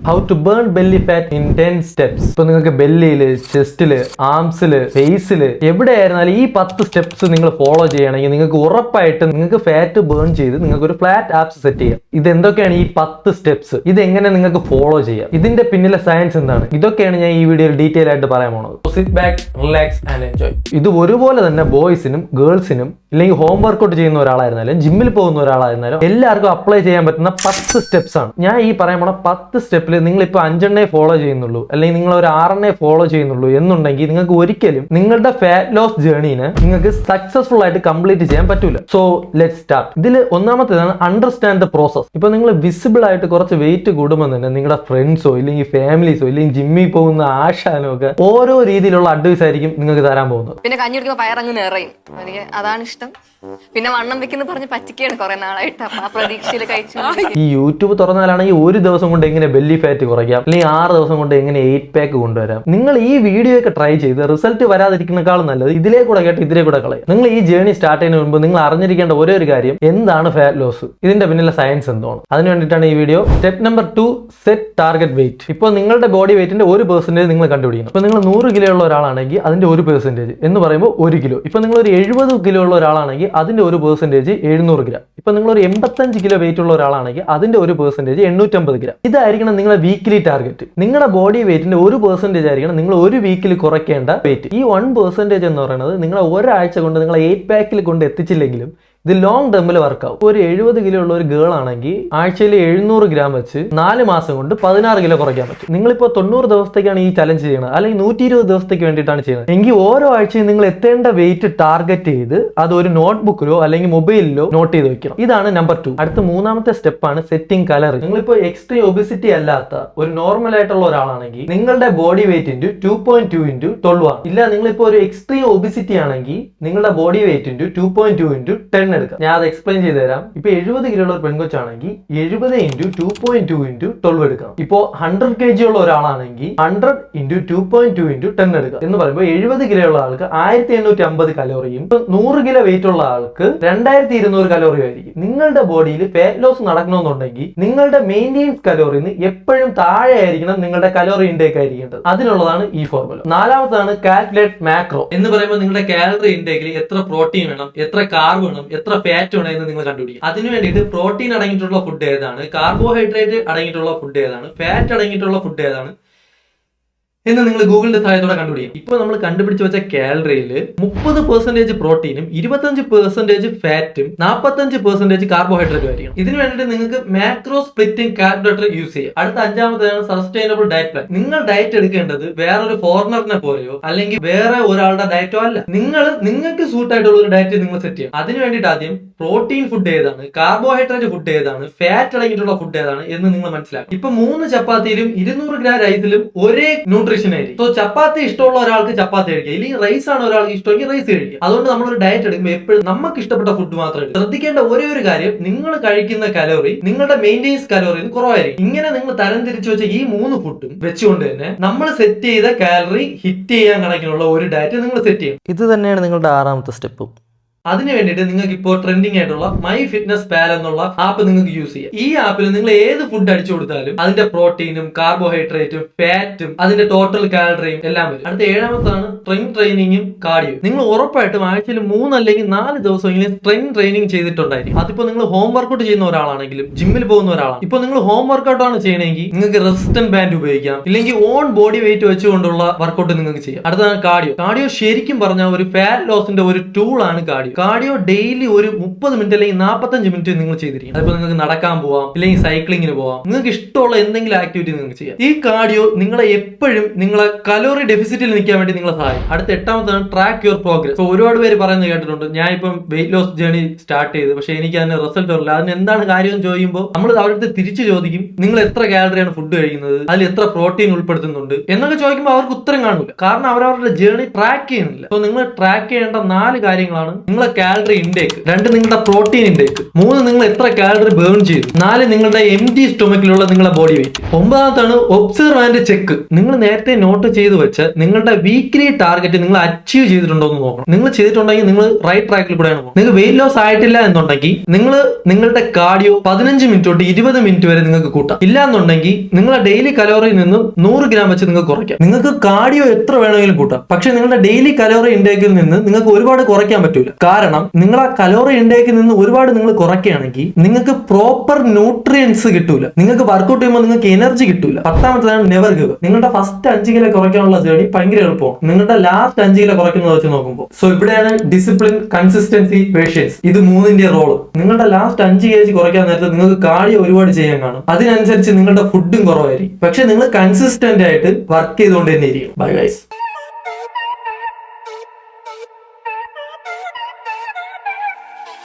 How to burn belly fat in 10 steps. ഇപ്പൊ നിങ്ങൾക്ക് ബെല്ലിയില്, ചെസ്റ്റില്, ആംസില്, ഫേസില് എവിടെയായിരുന്നാലും ഈ 10 സ്റ്റെപ്സ് നിങ്ങൾ ഫോളോ ചെയ്യണമെങ്കിൽ നിങ്ങൾക്ക് ഉറപ്പായിട്ട് നിങ്ങൾക്ക് ഫാറ്റ് ബേൺ ചെയ്ത് നിങ്ങൾക്ക് ഒരു ഫ്ലാറ്റ് ആപ്സ് സെറ്റ് ചെയ്യാം. ഇത് എന്തൊക്കെയാണ് ഈ 10 സ്റ്റെപ്സ്? ഇത് എങ്ങനെ നിങ്ങൾക്ക് ഫോളോ ചെയ്യാം? ഇതിന്റെ പിന്നിലെ സയൻസ് എന്താണ്? ഇതൊക്കെയാണ് ഞാൻ ഈ വീഡിയോയിൽ ഡീറ്റെയിൽ ആയിട്ട് പറയാൻ പോകുന്നത്. Sit back, relax and enjoy. ഇത് ഒരുപോലെ തന്നെ ബോയ്സിനും ഗേൾസിനും ഇല്ലെങ്കിൽ ഹോം വർക്കൗട്ട് ചെയ്യുന്ന ഒരാളായിരുന്നാലും ജിമ്മിൽ പോകുന്ന ഒരാളായിരുന്നാലും എല്ലാവർക്കും അപ്ലൈ ചെയ്യാൻ പറ്റുന്ന 10 സ്റ്റെപ്സ് ആണ്. ഞാൻ ഈ പറയാൻ പോണ 10 സ്റ്റെപ്പിൽ നിങ്ങൾ ഇപ്പൊ 5 ഫോളോ ചെയ്യുന്നുള്ളൂ അല്ലെങ്കിൽ നിങ്ങൾ ഒരു 6 ഫോളോ ചെയ്യുന്നുള്ളൂ എന്നുണ്ടെങ്കിൽ നിങ്ങൾക്ക് ഒരിക്കലും നിങ്ങളുടെ ഫാറ്റ് ലോസ് ജേർണിനെ നിങ്ങൾക്ക് സക്സസ്ഫുൾ ആയിട്ട് കംപ്ലീറ്റ് ചെയ്യാൻ പറ്റൂല. So let start. ഇതിൽ ഒന്നാമത്തേതാണ് അണ്ടർസ്റ്റാൻഡ് ദ പ്രോസസ്. ഇപ്പൊ നിങ്ങൾ വിസിബിൾ ആയിട്ട് കുറച്ച് വെയിറ്റ് കൂടുമ്പോൾ തന്നെ നിങ്ങളുടെ ഫ്രണ്ട്സോ ഇല്ലെങ്കിൽ ഫാമിലീസോ ഇല്ലെങ്കിൽ ജിമ്മിൽ പോകുന്ന ആശാനോ ഒക്കെ ഓരോ രീതിയിലുള്ള അഡ്വൈസ് ആയിരിക്കും നിങ്ങൾക്ക് തരാൻ പോകുന്നത്. പിന്നെ കഞ്ഞി കുടിക്കുമ്പോൾ പയറങ്ങ് നിറയും. എനിക്ക് അതാണ് ഇഷ്ടം. പിന്നെ വണ്ണം വെക്കുന്ന പറഞ്ഞ് പറ്റിക്കാണ് കുറെ നാളായിട്ട്. ആ പ്രതീക്ഷയിൽ കഴിച്ചു. ഈ യൂട്യൂബ് തുറന്നാലാണെങ്കിൽ ഒരു ദിവസം കൊണ്ട് എങ്ങനെ ബെല്ലി ഫാറ്റ് കുറയ്ക്കാം അല്ലെങ്കിൽ 6 ദിവസം കൊണ്ട് എങ്ങനെ 8 പാക്ക് കൊണ്ടുവരാം. നിങ്ങൾ ഈ വീഡിയോ ഒക്കെ ട്രൈ ചെയ്ത് റിസൾട്ട് വരാതിരിക്കുന്നേക്കാളും നല്ലത് ഇതിലേ കൂടെ കേട്ട് ഇതിലേ കൂടെ കളയാം. നിങ്ങൾ ഈ ജേർണി സ്റ്റാർട്ട് ചെയ്യുന്നതിന് മുമ്പ് നിങ്ങൾ അറിഞ്ഞിരിക്കേണ്ട ഒരേ ഒരു കാര്യം, എന്താണ് ഫാറ്റ് ലോസ്, ഇതിന്റെ പിന്നിലെ സയൻസ് എന്താണ്. അതിന് വേണ്ടിയിട്ടാണ് ഈ video. Step number 2, set target wait. ഇപ്പോൾ നിങ്ങളുടെ ബോഡി വെയിറ്റിന്റെ 1% നിങ്ങൾ കണ്ടുപിടിക്കണം. ഇപ്പൊ നിങ്ങൾ 100 കിലോ ഉള്ള ഒരാളാണെങ്കിൽ അതിന്റെ 1% എന്ന് പറയുമ്പോൾ 1 കിലോ. ഇപ്പൊ നിങ്ങൾ ഒരു 70 കിലോ ഉള്ള ഒരാളാണെങ്കിൽ അതിന്റെ 1% 700 ഗ്രാം. ഇപ്പൊ നിങ്ങൾ ഒരു 85 കിലോ വെയിറ്റ് ഉള്ള ഒരാളാണെങ്കിൽ അതിന്റെ 1% 850 ഗ്രാം. ഇതായിരിക്കണം നിങ്ങളുടെ വീക്കിലി ടാർഗറ്റ്. നിങ്ങളുടെ ബോഡി വെയിറ്റിന്റെ 1% ആയിരിക്കണം നിങ്ങൾ ഒരു വീക്കിൽ കുറയ്ക്കേണ്ട വെയിറ്റ്. ഈ 1% എന്ന് പറയുന്നത് നിങ്ങളെ ഒരാഴ്ച കൊണ്ട് നിങ്ങൾ 8 പാക്കിൽ കൊണ്ട് എത്തിച്ചില്ലെങ്കിലും ഇത് ലോങ് ടേമിൽ വർക്കാവും. ഒരു 70 കിലോ ഉള്ള ഒരു ഗേൾ ആണെങ്കിൽ ആഴ്ചയിൽ 700 ഗ്രാം വെച്ച് 4 മാസം കൊണ്ട് 16 കിലോ കുറയ്ക്കാൻ പറ്റും. നിങ്ങളിപ്പോൾ 90 ദിവസത്തേക്കാണ് ഈ ചലഞ്ച് ചെയ്യുന്നത് അല്ലെങ്കിൽ 120 ദിവസത്തേക്ക് വേണ്ടിയിട്ടാണ് ചെയ്യുന്നത് എങ്കിൽ ഓരോ ആഴ്ചയും നിങ്ങൾ എത്തേണ്ട വെയിറ്റ് ടാർഗറ്റ് ചെയ്ത് അത് ഒരു നോട്ട്ബുക്കിലോ അല്ലെങ്കിൽ മൊബൈലിലോ നോട്ട് ചെയ്ത് വെക്കണം. ഇതാണ് നമ്പർ 2. അടുത്ത മൂന്നാമത്തെ സ്റ്റെപ്പാണ് സെറ്റിംഗ് കലറി. നിങ്ങളിപ്പോൾ എക്സ്ട്രീം ഒബിസിറ്റി അല്ലാത്ത ഒരു നോർമൽ ആയിട്ടുള്ള ഒരാളാണെങ്കിൽ നിങ്ങളുടെ ബോഡി വെയിറ്റ് 2.2 × 12 ആണ്. ഇല്ല നിങ്ങളിപ്പോൾ ഒരു എക്സ്ട്രീം ഒബിസിറ്റി ആണെങ്കിൽ നിങ്ങളുടെ ബോഡി വെയിറ്റ് 2.2 × 10 എടുക്കാം. ഞാൻ അത് എക്സ്പ്ലെയിൻ ചെയ്ത് തരാം. ഇപ്പൊ 70 കിലോ ഉള്ള ഒരു പെൺകൊച്ചാണെങ്കിൽ 70 × 2.2 × 12 എടുക്കണം. ഇപ്പോ 100 kg ഉള്ള ഒരാളാണെങ്കിൽ 100 × 2.2 × 10 എടുക്കാം. എന്ന് പറയുമ്പോൾ 70 കിലോ ഉള്ള ആൾക്ക് 1850 കലോറിയും 100 കിലോ വെയിറ്റ് ഉള്ള ആൾക്ക് 2200 കലോറിയും ആയിരിക്കും. നിങ്ങളുടെ ബോഡിയിൽ ഫാറ്റ് ലോസ് നടക്കണമെന്നുണ്ടെങ്കിൽ നിങ്ങളുടെ മെയിൻറ്റെയിൻസ് കലോറിന്ന് എപ്പോഴും താഴെ ആയിരിക്കണം നിങ്ങളുടെ കലോറി ഇൻടേക്ക് ആയിരിക്കേണ്ടത്. അതിനുള്ളതാണ് ഈ ഫോർമുല. നാലാമതാണ് calculate macro. എന്ന് പറയുമ്പോൾ നിങ്ങളുടെ കാലറി ഇൻടേക്കിൽ എത്ര പ്രോട്ടീൻ വേണം, എത്ര കാർബ് വേണം, എത്ര ഫാറ്റ് വേണം എന്ന് നിങ്ങൾ കണ്ടുപിടിക്കും. അതിന് വേണ്ടിയിട്ട് പ്രോട്ടീൻ അടങ്ങിയിട്ടുള്ള ഫുഡ് ഏതാണ്, കാർബോഹൈഡ്രേറ്റ് അടങ്ങിയിട്ടുള്ള ഫുഡ് ഏതാണ്, ഫാറ്റ് അടങ്ങിയിട്ടുള്ള ഫുഡ് ഏതാണ് എന്ന് നിങ്ങൾ ഗൂഗിളിന്റെ സഹായത്തോടെ കണ്ടുപിടിക്കും. ഇപ്പൊ നമ്മൾ കണ്ടുപിടിച്ച് വെച്ച കാലറിയിൽ 30% പ്രോട്ടീനും 25% ഫാറ്റും 45% കാർബോഹൈഡ്രേറ്റും ആയിരിക്കും. ഇതിന് വേണ്ടിയിട്ട് നിങ്ങൾക്ക് മാക്രോ സ്പ്ലിറ്റിംഗ് കാൽക്കുലേറ്റർ യൂസ് ചെയ്യാം. അടുത്ത 5ാമത്തേതാണ് സസ്റ്റൈനബിൾ ഡയറ്റ് പ്ലാൻ. നിങ്ങൾ ഡയറ്റ് എടുക്കേണ്ടത് വേറൊരു ഫോറിനറിനെ പോലെയോ അല്ലെങ്കിൽ വേറെ ഒരാളുടെ ഡയറ്റോ അല്ല. നിങ്ങൾക്ക് സൂട്ട് ആയിട്ടുള്ള ഒരു ഡയറ്റ് നിങ്ങൾ സെറ്റ് ചെയ്യണം. അതിന് വേണ്ടിയിട്ട് ആദ്യം പ്രോട്ടീൻ ഫുഡ് ഏതാണ്, കാർബോഹൈഡ്രേറ്റ് ഫുഡ് ഏതാണ്, ഫാറ്റ് അടങ്ങിയിട്ടുള്ള ഫുഡ് ഏതാണ് എന്ന് നിങ്ങൾ മനസ്സിലാക്കും. ഇപ്പൊ 3 ചപ്പാത്തിയിലും 200 ഗ്രാം റൈസിലും ഒരേ ന്യൂട്രീഷൻ ആയിരിക്കും. സോ ചപ്പാത്തി ഇഷ്ടമുള്ള ഒരാൾക്ക് ചപ്പാത്തി കഴിക്കുക, ഇല്ലെങ്കിൽ റൈസ് ആണ് ഒരാൾക്ക് ഇഷ്ടമെങ്കിൽ റൈസ് കഴിക്കുക. അതുകൊണ്ട് നമ്മളൊരു ഡയറ്റ് എടുക്കുമ്പോൾ എപ്പോഴും നമുക്ക് ഇഷ്ടപ്പെട്ട ഫുഡ് മാത്രമേ ശ്രദ്ധിക്കേണ്ട ഒരേ ഒരു കാര്യം, നിങ്ങൾ കഴിക്കുന്ന കലോറി നിങ്ങളുടെ മെയിൻറ്റെയിൻസ് കലോറി കുറവായിരിക്കും. ഇങ്ങനെ നിങ്ങൾ തരം തിരിച്ചു വെച്ച ഈ 3 ഫുഡും വെച്ചുകൊണ്ട് തന്നെ നമ്മൾ സെറ്റ് ചെയ്ത കാലറി ഹിറ്റ് ചെയ്യാൻ കണക്കിനുള്ള ഒരു ഡയറ്റ് നിങ്ങൾ സെറ്റ് ചെയ്യും. ഇത് തന്നെയാണ് നിങ്ങളുടെ 6ാമത്തെ സ്റ്റെപ്പ്. അതിന് വേണ്ടിയിട്ട് നിങ്ങൾക്ക് ഇപ്പോൾ ട്രെൻഡിങ് ആയിട്ടുള്ള മൈ ഫിറ്റ്നസ് പാൽ എന്നുള്ള ആപ്പ് നിങ്ങൾക്ക് യൂസ് ചെയ്യാം. ഈ ആപ്പിൽ നിങ്ങൾ ഏത് ഫുഡ് അടിച്ചു കൊടുത്താലും അതിന്റെ പ്രോട്ടീനും കാർബോഹൈഡ്രേറ്റും ഫാറ്റും അതിന്റെ ടോട്ടൽ കാലറിയും എല്ലാം വരും. അടുത്ത 7ാമത്താണ് സ്ട്രെങ്ത് ട്രെയിനിങ്ങും കാർഡിയോ. നിങ്ങൾ ഉറപ്പായിട്ടും ആഴ്ചയിൽ 3 അല്ലെങ്കിൽ 4 ദിവസമെങ്കിലും സ്ട്രെങ്ത് ട്രെയിനിങ് ചെയ്തിട്ടുണ്ടായിരിക്കും. അതിപ്പോ നിങ്ങൾ ഹോം വർക്കൗട്ട് ചെയ്യുന്ന ഒരാളാണെങ്കിലും ജിമ്മിൽ പോകുന്ന ഒരാളാണ്. ഇപ്പൊ നിങ്ങൾ ഹോം വർക്കൗട്ട് ആണ് ചെയ്യണമെങ്കിൽ നിങ്ങൾക്ക് റെസിസ്റ്റന്റ് ബാൻഡ് ഉപയോഗിക്കാം, ഇല്ലെങ്കിൽ ഓൺ ബോഡി വെയിറ്റ് വെച്ചുകൊണ്ടുള്ള വർക്കൗട്ട് നിങ്ങൾക്ക് ചെയ്യാം. അടുത്താണ് കാർഡിയോ. കാർഡിയോ ശരിക്കും പറഞ്ഞാൽ ഒരു ഫാറ്റ് ലോസിന്റെ ഒരു ടൂൾ ആണ് കാർഡിയോ. കാർഡിയോ ഡെയിലി ഒരു 30 മിനിറ്റ് അല്ലെങ്കിൽ 45 മിനിറ്റ് നിങ്ങൾ ചെയ്തിരിക്കും. അതിപ്പോ നിങ്ങൾക്ക് നടക്കാൻ പോവാം, അല്ലെങ്കിൽ സൈക്ലിങ്ങിന് പോവാം, നിങ്ങൾക്ക് ഇഷ്ടമുള്ള എന്തെങ്കിലും ആക്ടിവിറ്റി നിങ്ങൾക്ക് ചെയ്യാം. ഈ കാർഡിയോ നിങ്ങളെ എപ്പോഴും നിങ്ങളെ കലോറി ഡെഫിസിറ്റിൽ നിൽക്കാൻ വേണ്ടി നിങ്ങളെ സഹായിക്കും. അടുത്ത 8ാമത്താണ് ട്രാക്ക് യുവർ പ്രോഗ്രസ്. ഇപ്പൊ ഒരുപാട് പേര് പറയുന്നത് കേട്ടിട്ടുണ്ട്, ഞാൻ ഇപ്പം വെയിറ്റ് ലോസ് ജേർണി സ്റ്റാർട്ട് ചെയ്തു, പക്ഷെ എനിക്ക് അതിന് റിസൾട്ട് വരില്ല. അതിന് എന്താണ് കാര്യം എന്ന് ചോദിക്കുമ്പോൾ നമ്മൾ അവരുടെ തിരിച്ചു ചോദിക്കും, നിങ്ങൾ എത്ര കാലറിയാണ് ഫുഡ് കഴിക്കുന്നത്, അതിൽ എത്ര പ്രോട്ടീൻ ഉൾപ്പെടുത്തുന്നുണ്ട് എന്നൊക്കെ ചോദിക്കുമ്പോൾ അവർക്ക് ഉത്തരം കാണില്ല. കാരണം അവരവരുടെ ജേർണി ട്രാക്ക് ചെയ്യുന്നില്ല. സോ നിങ്ങൾ ട്രാക്ക് ചെയ്യേണ്ട 4 കാര്യങ്ങളാണ് നിങ്ങൾ നിങ്ങളുടെ കാലറി ഇൻടേക്ക്, 2 നിങ്ങളുടെ പ്രോട്ടീൻ ഇൻടേക്ക്, 3 നിങ്ങൾ എത്ര കാലറി ബേൺ ചെയ്തു, 4 നിങ്ങളുടെ എംപ്റ്റി സ്റ്റൊമക്കിലുള്ള നിങ്ങളുടെ ബോഡി വെയിറ്റ്, 9ാമത്താണ് ഒബ്സർവ് ആൻഡ് ചെക്ക്. നിങ്ങൾ നേരത്തെ നോട്ട് ചെയ്ത് വെച്ച് നിങ്ങളുടെ വീക്ക്ലി ടാർഗറ്റ് നിങ്ങൾ അച്ചീവ് ചെയ്തിട്ടുണ്ടോ എന്ന് നോക്കണം. നിങ്ങൾ ചെയ്തിട്ടുണ്ടെങ്കിൽ നിങ്ങൾ റൈറ്റ് ട്രാക്കിൽ കൂടെയാണ് പോകുന്നത്. നിങ്ങൾ വെയിറ്റ് ലോസ് ആയിട്ടില്ല എന്നുണ്ടെങ്കിൽ നിങ്ങൾ നിങ്ങളുടെ കാർഡിയോ 15 മിനിറ്റ് തൊട്ട് 20 മിനിറ്റ് വരെ നിങ്ങൾക്ക് കൂട്ടാം. ഇല്ല എന്നുണ്ടെങ്കിൽ നിങ്ങളുടെ ഡെയിലി കലോറിയിൽ നിന്നും 100 ഗ്രാം വെച്ച് നിങ്ങൾക്ക് കുറയ്ക്കാം. നിങ്ങൾക്ക് കാർഡിയോ എത്ര വേണമെങ്കിലും കൂട്ടാം. പക്ഷെ നിങ്ങളുടെ ഡെയിലി കലോറി ഇൻടേക്കിൽ നിന്ന് നിങ്ങൾക്ക് ഒരുപാട് കുറയ്ക്കാൻ പറ്റൂല. കാരണം നിങ്ങൾ ആ കലോറി ഇൻടേക്കിൽ നിന്ന് ഒരുപാട് നിങ്ങൾ കുറയ്ക്കുകയാണെങ്കിൽ നിങ്ങൾക്ക് പ്രോപ്പർ ന്യൂട്രിയൻസ് കിട്ടൂല. നിങ്ങൾക്ക് വർക്ക്ഔട്ട് ചെയ്യുമ്പോൾ നിങ്ങൾക്ക് എനർജി കിട്ടൂല. 10ാമത്തേതാണ് നെവർ ഗിവ്. നിങ്ങളുടെ ഫസ്റ്റ് 5 കിലോ കുറയ്ക്കാനുള്ള ജേർണി ഭയങ്കര എളുപ്പമാണ്. നിങ്ങളുടെ ലാസ്റ്റ് 5 കിലോ കുറയ്ക്കുന്നത് വെച്ച് നോക്കുമ്പോൾ. സോ ഇവിടെയാണ് ഡിസിപ്ലിൻ, കൺസിസ്റ്റൻസി, പേഷ്യൻസ്, ഇത് 3ന്റെ റോള്. നിങ്ങളുടെ ലാസ്റ്റ് 5 kg കുറയ്ക്കാൻ നേരത്തെ നിങ്ങൾക്ക് കാർഡിയോ ഒരുപാട് ചെയ്യാൻ കാണും. അതിനനുസരിച്ച് നിങ്ങളുടെ ഫുഡും കുറവായിരിക്കും. പക്ഷെ നിങ്ങൾ കൺസിസ്റ്റന്റ് ആയിട്ട് വർക്ക് ചെയ്തുകൊണ്ട് തന്നെ ഇരിക്കും. Bye guys.